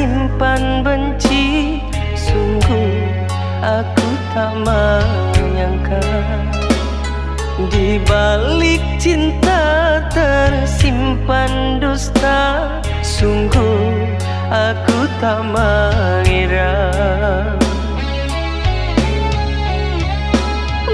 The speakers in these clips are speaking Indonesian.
tersimpan benci. Sungguh aku tak menyangka, di balik cinta tersimpan dusta. Sungguh aku tak mengira.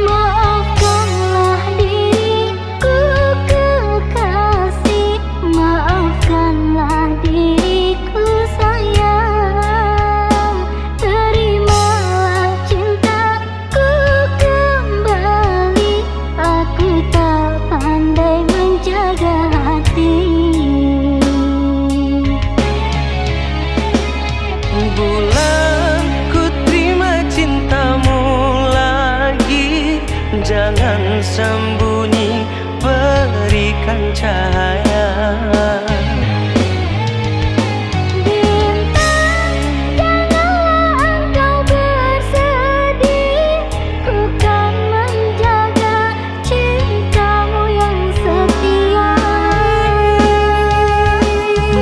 Maafkanlah diriku kekasih, maafkanlah diriku sayang. Terimalah cintaku kembali, aku tak pandai menjaga hati. Bulan, ku terima cintamu lagi. Jangan sembunyi, berikan cahaya. Bintang, janganlah engkau bersedih, ku kan menjaga cintamu yang setia.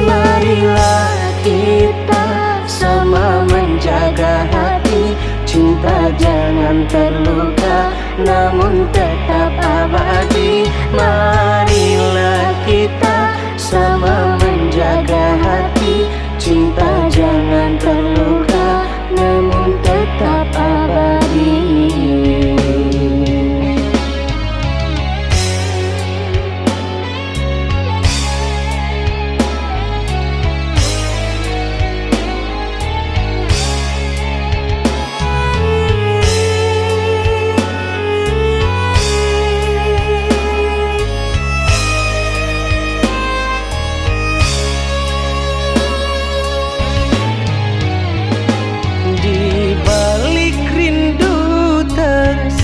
Marilah kita sama menjaga hati. Cinta jangan terluka, namun tetap abadi. Marilah kita sama menjaga hati. Cinta jangan terluka, namun tetap abadi.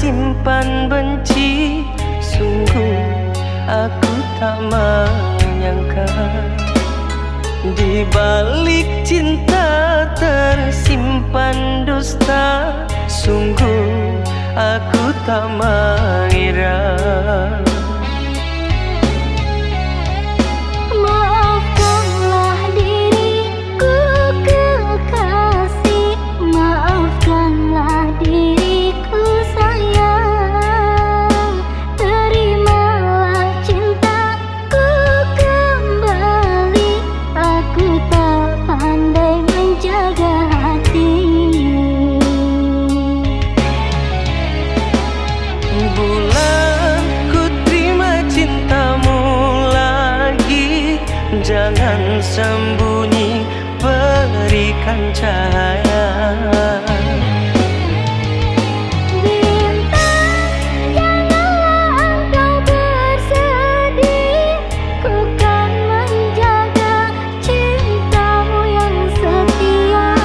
Simpan benci. Sungguh aku tak menyangka, di balik cinta tersimpan dusta. Sungguh aku tak mengira. Maafkanlah diriku kekasih, maafkanlah diriku sayang. Terimalah cintaku kembali, aku tak pandai menjaga hati. Bulan, ku terima cintamu lagi. Jangan sembunyi, berikan cahaya. Bintang, janganlah engkau bersedih, ku kan menjaga cintamu yang setia.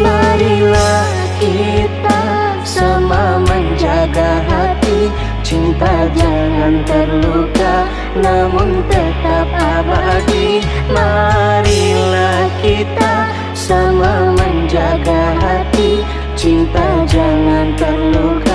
Marilah kita sama menjaga hati. Cinta jangan terluka, namun tetap abadi. Marilah kita sama menjaga hati. Cinta jangan terluka,